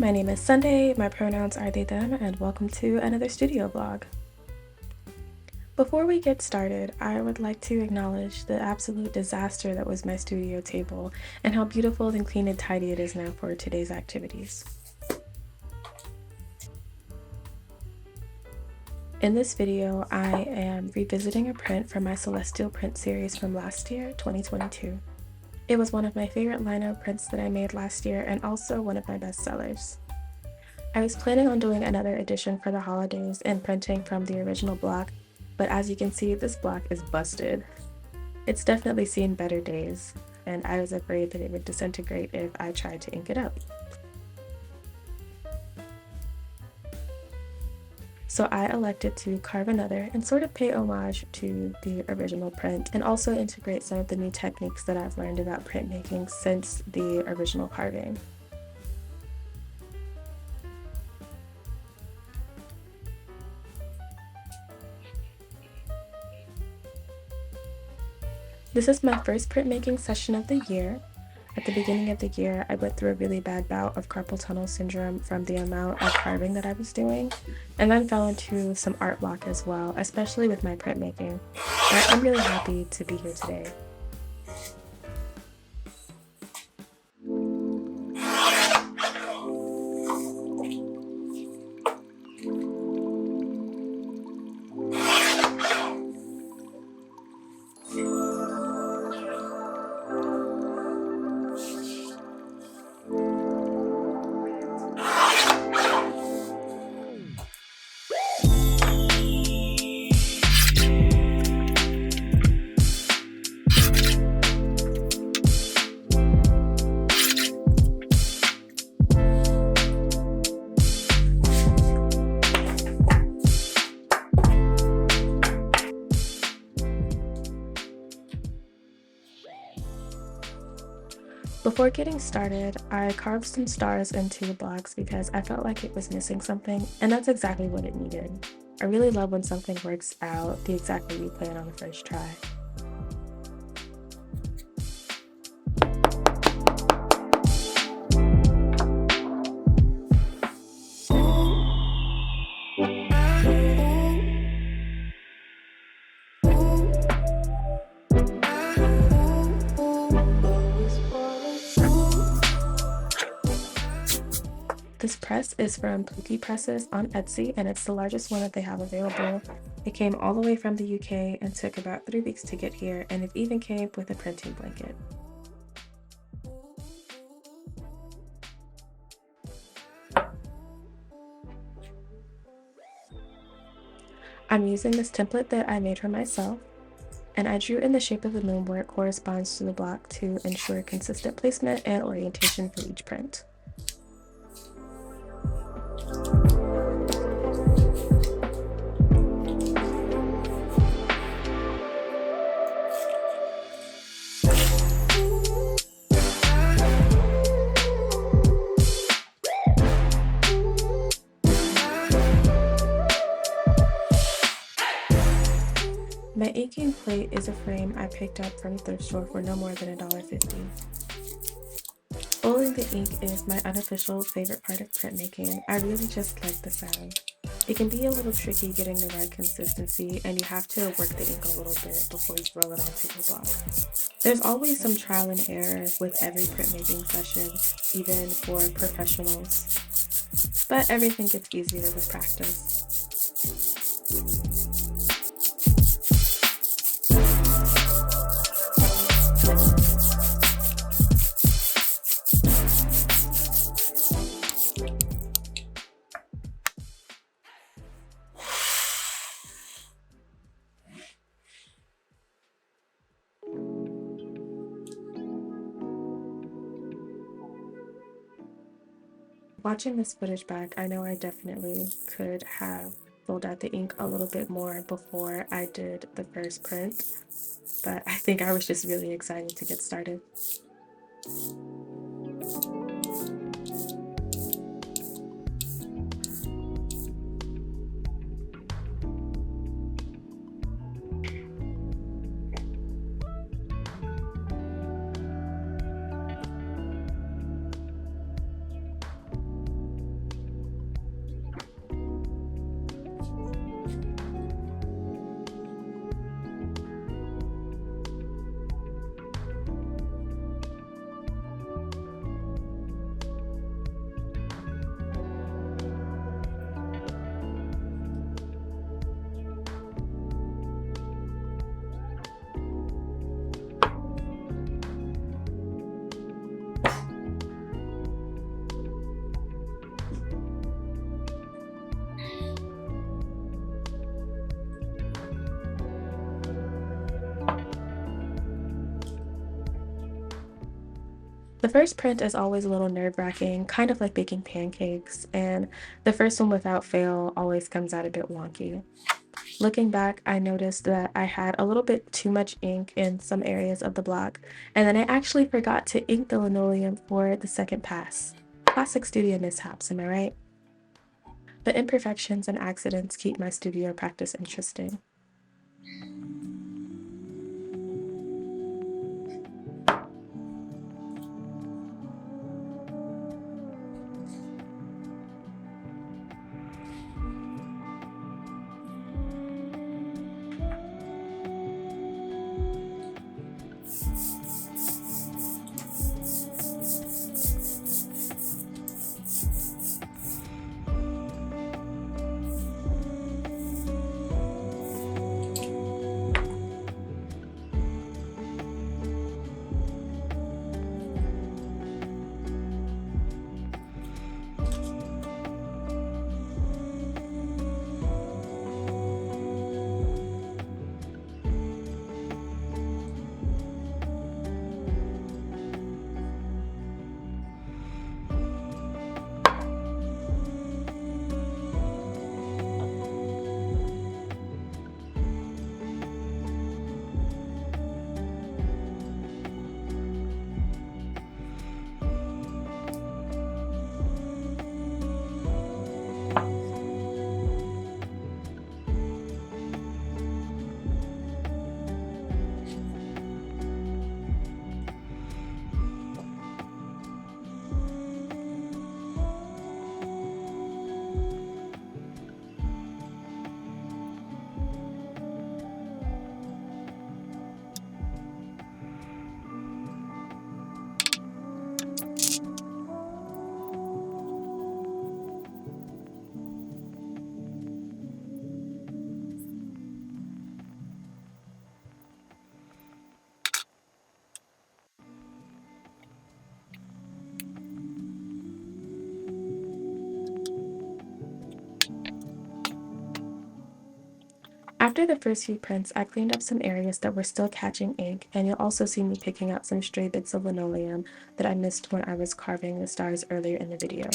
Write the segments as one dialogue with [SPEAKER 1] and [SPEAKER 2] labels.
[SPEAKER 1] my name is Sunday, my pronouns are they, them, and welcome to another studio vlog. Before we get started, I would like to acknowledge the absolute disaster that was my studio table and how beautiful and clean and tidy it is now for today's activities. In this video, I am revisiting a print from my Celestial print series from last year, 2022. It was one of my favorite lino prints that I made last year and also one of my best sellers. I was planning on doing another edition for the holidays and printing from the original block, but as you can see, this block is busted. It's definitely seen better days, and I was afraid that it would disintegrate if I tried to ink it up. So I elected to carve another and sort of pay homage to the original print and also integrate some of the new techniques that I've learned about printmaking since the original carving. This is my first printmaking session of the year. At the beginning of the year, I went through a really bad bout of carpal tunnel syndrome from the amount of carving that I was doing, and then fell into some art block as well, especially with my printmaking. But I'm really happy to be here today. Before getting started, I carved some stars into blocks because I felt like it was missing something, and that's exactly what it needed. I really love when something works out the exact way we plan on the first try. This press is from Pookie presses on Etsy, and it's the largest one that they have available. It came all the way from the UK and took about 3 weeks to get here, and it even came with a printing blanket. I'm using this template that I made for myself, and I drew in the shape of the moon where it corresponds to the block to ensure consistent placement and orientation for each print. My inking plate is a frame I picked up from a thrift store for no more than $1.50. Folding the ink is my unofficial favorite part of printmaking. I really just like the sound. It can be a little tricky getting the right consistency, and you have to work the ink a little bit before you throw it onto your block. There's always some trial and error with every printmaking session, even for professionals, but everything gets easier with practice. Watching this footage back, I know I definitely could have filled out the ink a little bit more before I did the first print, but I think I was just really excited to get started. The first print is always a little nerve-wracking, kind of like baking pancakes, and the first one without fail always comes out a bit wonky. Looking back, I noticed that I had a little bit too much ink in some areas of the block, and then I actually forgot to ink the linoleum for the second pass. Classic studio mishaps, am I right? But imperfections and accidents keep my studio practice interesting. After the first few prints, I cleaned up some areas that were still catching ink, and you'll also see me picking out some stray bits of linoleum that I missed when I was carving the stars earlier in the video.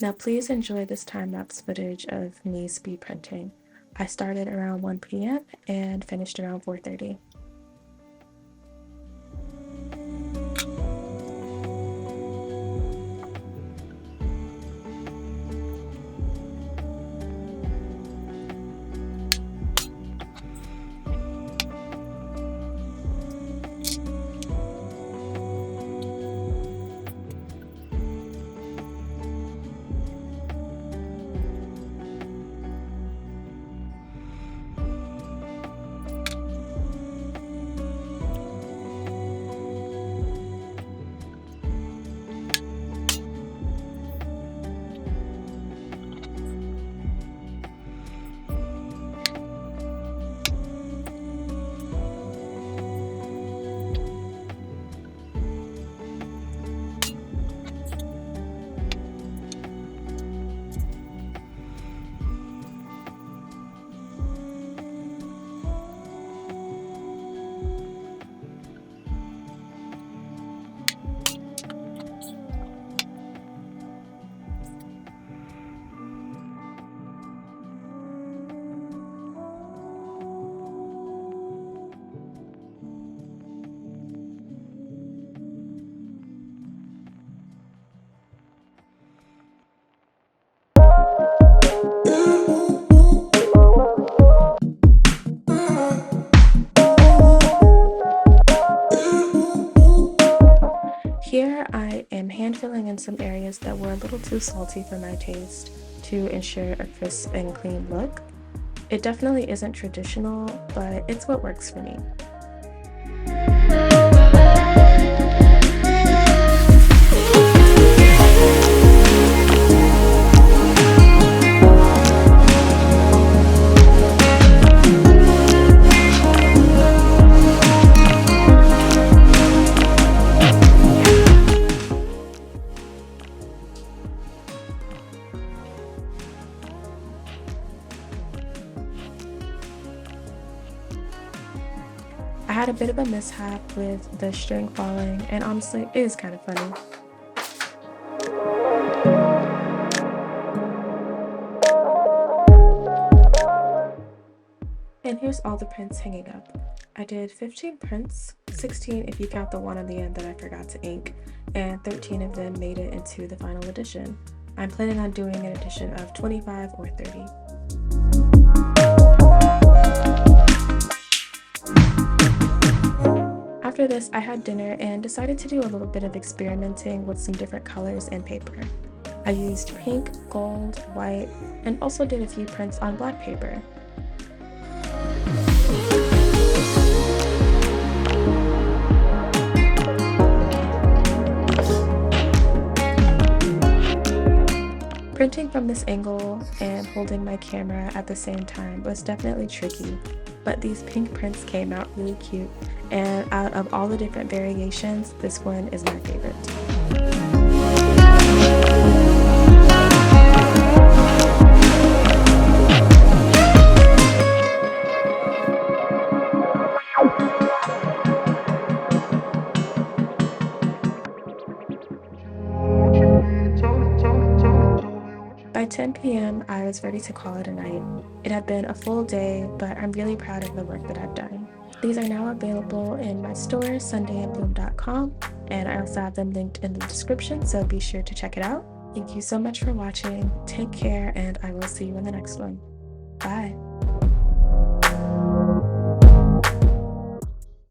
[SPEAKER 1] Now please enjoy this time-lapse footage of me speed printing. I started around 1 p.m. and finished around 4:30. Here I am hand filling in some areas that were a little too salty for my taste to ensure a crisp and clean look. It definitely isn't traditional, but it's what works for me. I had a bit of a mishap with the string falling, and honestly, it is kind of funny. And here's all the prints hanging up. I did 15 prints, 16 if you count the one on the end that I forgot to ink, and 13 of them made it into the final edition. I'm planning on doing an edition of 25 or 30. After this, I had dinner and decided to do a little bit of experimenting with some different colors and paper. I used pink, gold, white, and also did a few prints on black paper. Printing from this angle and holding my camera at the same time was definitely tricky, but these pink prints came out really cute, and out of all the different variations, this one is my favorite. By 10 p.m., I was ready to call it a night. It had been a full day, but I'm really proud of the work that I've done. These are now available in my store, sundayandbloom.com, and I also have them linked in the description, so be sure to check it out. Thank you so much for watching. Take care, and I will see you in the next one. Bye.